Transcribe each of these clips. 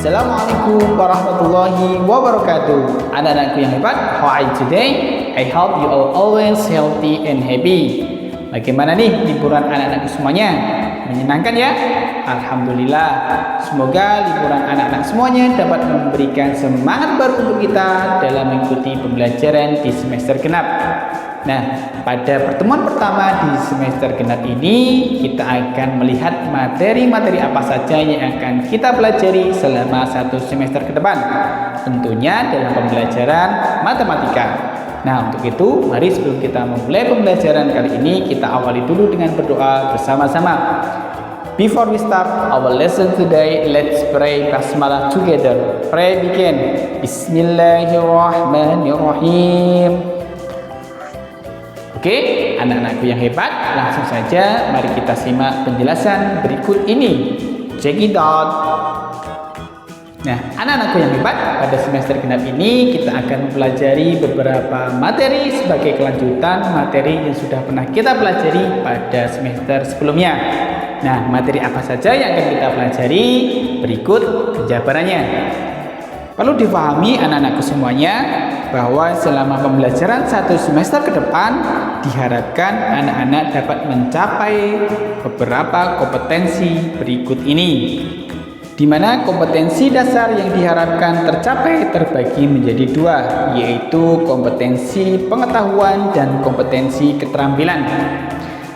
Assalamualaikum warahmatullahi wabarakatuh. Anak-anakku yang hebat, how are you today? I hope you are always healthy and happy. Bagaimana nih liburan anak-anakku semuanya? Menyenangkan ya? Alhamdulillah. Semoga liburan anak-anak semuanya dapat memberikan semangat baru untuk kita dalam mengikuti pembelajaran di semester genap. Nah, pada pertemuan pertama di semester genap ini, kita akan melihat materi-materi apa saja yang akan kita pelajari selama satu semester ke depan. Tentunya dalam pembelajaran matematika. Nah, untuk itu, mari sebelum kita memulai pembelajaran kali ini, kita awali dulu dengan berdoa bersama-sama. Before we start our lesson today, let's pray basmalah together. Pray begin. Bismillahirrahmanirrahim. Oke, anak-anakku yang hebat, langsung saja mari kita simak penjelasan berikut ini. Check it out. Nah, anak-anakku yang hebat, pada semester genap ini kita akan mempelajari beberapa materi sebagai kelanjutan materi yang sudah pernah kita pelajari pada semester sebelumnya. Nah, materi apa saja yang akan kita pelajari? Berikut penjabarannya. Perlu difahami anak-anakku semuanya bahwa selama pembelajaran satu semester ke depan diharapkan anak-anak dapat mencapai beberapa kompetensi berikut ini, di mana kompetensi dasar yang diharapkan tercapai terbagi menjadi dua, yaitu kompetensi pengetahuan dan kompetensi keterampilan.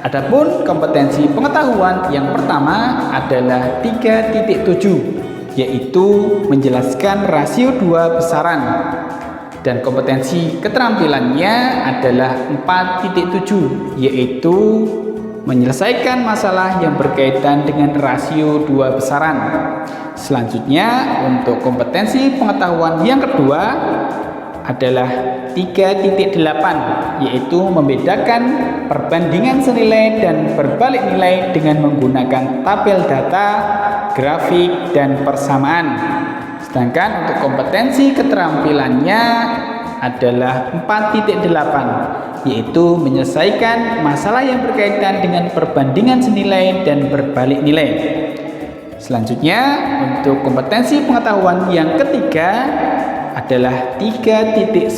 Adapun kompetensi pengetahuan yang pertama adalah 3.7, yaitu menjelaskan rasio 2 besaran, dan kompetensi keterampilannya adalah 4.7, yaitu menyelesaikan masalah yang berkaitan dengan rasio 2 besaran. Selanjutnya, untuk kompetensi pengetahuan yang kedua adalah 3.8, yaitu membedakan perbandingan senilai dan berbalik nilai dengan menggunakan tabel data, grafik, dan persamaan. Sedangkan untuk kompetensi keterampilannya adalah 4.8, yaitu menyelesaikan masalah yang berkaitan dengan perbandingan senilai dan berbalik nilai. Selanjutnya, untuk kompetensi pengetahuan yang ketiga adalah 3.9,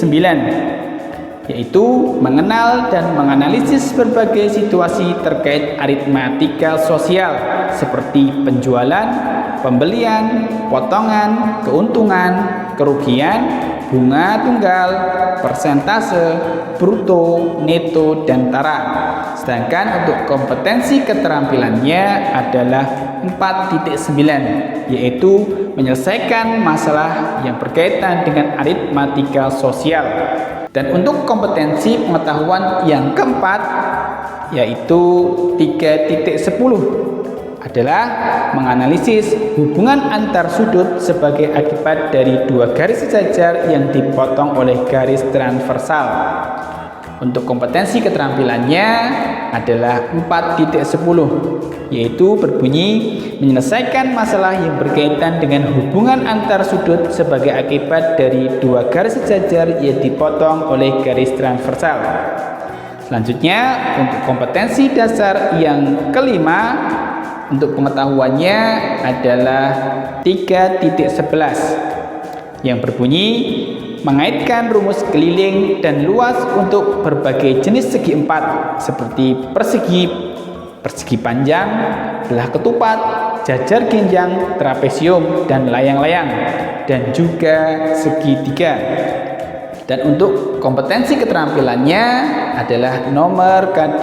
yaitu mengenal dan menganalisis berbagai situasi terkait aritmatika sosial seperti penjualan, pembelian, potongan, keuntungan, kerugian, bunga tunggal, persentase, bruto, neto, dan tara. Sedangkan untuk kompetensi keterampilannya adalah 4.9, yaitu menyelesaikan masalah yang berkaitan dengan aritmatika sosial. Dan untuk kompetensi pengetahuan yang keempat, yaitu 3.10, adalah menganalisis hubungan antar sudut sebagai akibat dari dua garis sejajar yang dipotong oleh garis transversal. Untuk kompetensi keterampilannya adalah 4.10, yaitu berbunyi menyelesaikan masalah yang berkaitan dengan hubungan antar sudut sebagai akibat dari dua garis sejajar yang dipotong oleh garis transversal. Selanjutnya, untuk kompetensi dasar yang kelima, untuk pengetahuannya adalah 3.11, yang berbunyi mengaitkan rumus keliling dan luas untuk berbagai jenis segi empat seperti persegi, persegi panjang, belah ketupat, jajar genjang, trapesium, dan layang-layang, dan juga segitiga. Dan untuk kompetensi keterampilannya adalah nomor KD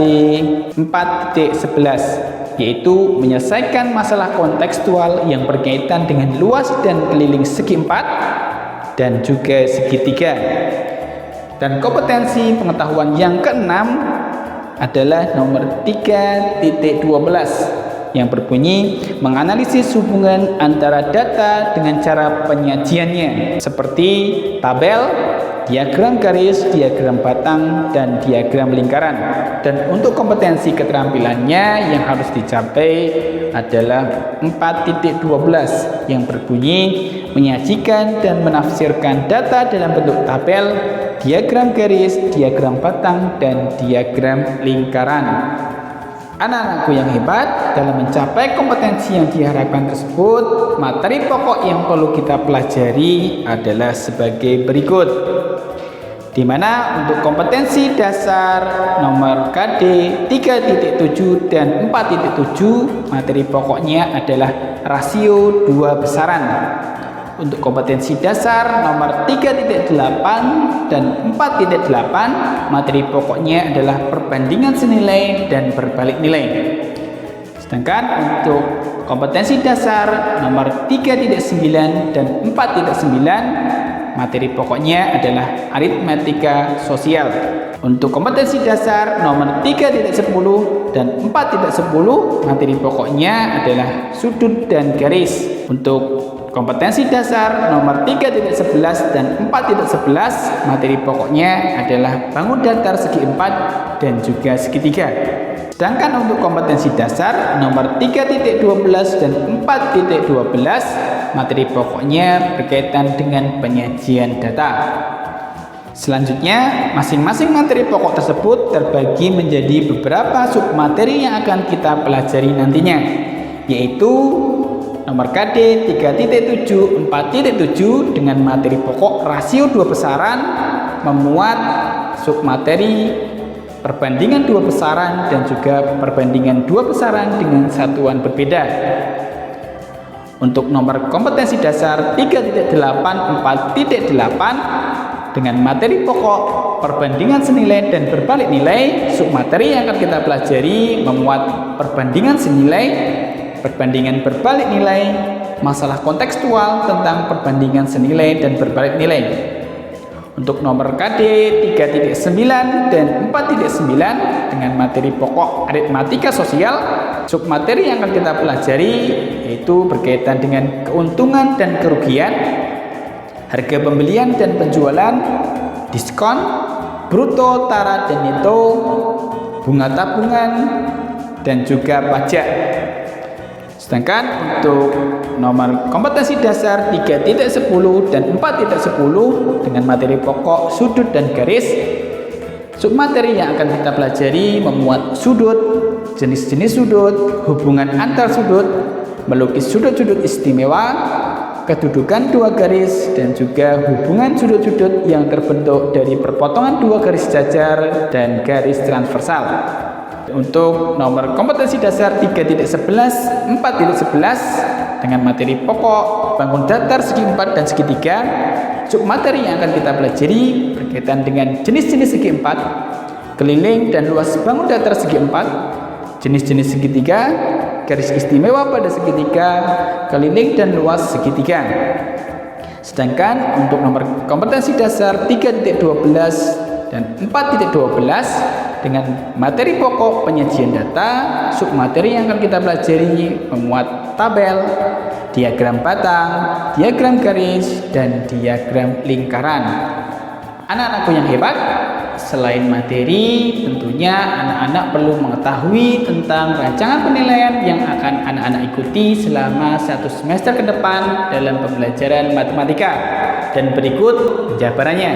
4.11, yaitu menyelesaikan masalah kontekstual yang berkaitan dengan luas dan keliling segi empat dan juga segitiga. Dan kompetensi pengetahuan yang keenam adalah nomor 3.12, yang berbunyi menganalisis hubungan antara data dengan cara penyajiannya seperti tabel, diagram garis, diagram batang, dan diagram lingkaran. Dan untuk kompetensi keterampilannya yang harus dicapai adalah 4.12, yang berbunyi menyajikan dan menafsirkan data dalam bentuk tabel, diagram garis, diagram batang, dan diagram lingkaran. anak-anakku yang hebat, dalam mencapai kompetensi yang diharapkan tersebut, materi pokok yang perlu kita pelajari adalah sebagai berikut. Di mana untuk kompetensi dasar nomor KD 3.7 dan 4.7, materi pokoknya adalah rasio 2 besaran. Untuk kompetensi dasar nomor 3.8 dan 4.8, materi pokoknya adalah perbandingan senilai dan berbalik nilai. Sedangkan untuk kompetensi dasar nomor 3.9 dan 4.9, materi pokoknya adalah aritmatika sosial. Untuk kompetensi dasar nomor 3.10 dan 4.10, materi pokoknya adalah sudut dan garis. Untuk kompetensi dasar nomor 3.11 dan 4.11, materi pokoknya adalah bangun datar segi 4 dan juga segitiga. Sedangkan untuk kompetensi dasar nomor 3.12 dan 4.12, materi pokoknya berkaitan dengan penyajian data. Selanjutnya, masing-masing materi pokok tersebut terbagi menjadi beberapa submateri yang akan kita pelajari nantinya, yaitu nomor KD 3.7, 4.7 dengan materi pokok rasio 2 besaran, memuat submateri perbandingan 2 besaran dan juga perbandingan 2 besaran dengan satuan berbeda. Untuk nomor kompetensi dasar 3.8, 4.8 dengan materi pokok perbandingan senilai dan berbalik nilai, submateri yang akan kita pelajari memuat perbandingan senilai, perbandingan berbalik nilai, masalah kontekstual tentang perbandingan senilai dan berbalik nilai. Untuk nomor KD 3.9 dan 4.9 dengan materi pokok aritmatika sosial, submateri yang akan kita pelajari yaitu berkaitan dengan keuntungan dan kerugian, harga pembelian dan penjualan, diskon, bruto, tara dan neto, bunga tabungan, dan juga pajak. Sedangkan untuk nomor kompetensi dasar 3.10 dan 4.10 dengan materi pokok sudut dan garis, submateri yang akan kita pelajari memuat sudut, jenis-jenis sudut, hubungan antar sudut, melukis sudut-sudut istimewa, kedudukan dua garis, dan juga hubungan sudut-sudut yang terbentuk dari perpotongan dua garis jajar dan garis transversal. Untuk nomor kompetensi dasar 3.11, 4.11 dengan materi pokok bangun datar segi 4 dan segitiga, submateri yang akan kita pelajari berkaitan dengan jenis-jenis segi 4, keliling dan luas bangun datar segi 4, jenis-jenis segitiga, garis istimewa pada segitiga, keliling dan luas segitiga. Sedangkan untuk nomor kompetensi dasar 3.12 dan 4.12 dengan materi pokok penyajian data, submateri yang akan kita pelajari memuat tabel, diagram batang, diagram garis, dan diagram lingkaran. Anak-anakku yang hebat, selain materi, tentunya anak-anak perlu mengetahui tentang rancangan penilaian yang akan anak-anak ikuti selama 1 semester ke depan dalam pembelajaran matematika. Dan berikut jawabannya.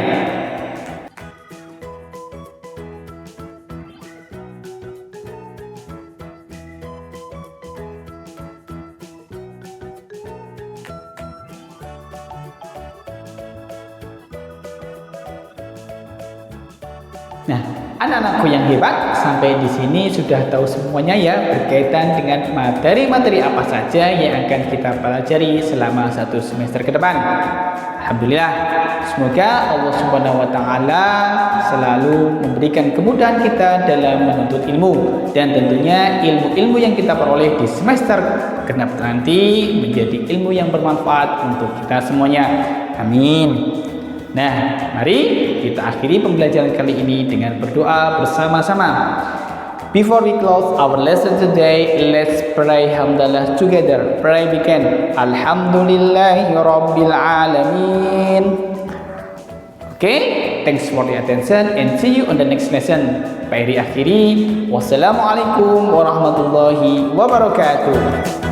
Nah, anak-anakku yang hebat, sampai di sini sudah tahu semuanya ya berkaitan dengan materi-materi apa saja yang akan kita pelajari selama 1 semester ke depan. Alhamdulillah, semoga Allah Subhanahu wa taala selalu memberikan kemudahan kita dalam menuntut ilmu, dan tentunya ilmu-ilmu yang kita peroleh di semester genap nanti menjadi ilmu yang bermanfaat untuk kita semuanya. Amin. Nah, mari kita akhiri pembelajaran kali ini dengan berdoa bersama-sama. Before we close our lesson today, let's pray hamdalah together. Pray begin. Alhamdulillahirabbil alamin. Okay, thanks for the attention and see you on the next lesson. Mari akhiri. Wassalamualaikum warahmatullahi wabarakatuh.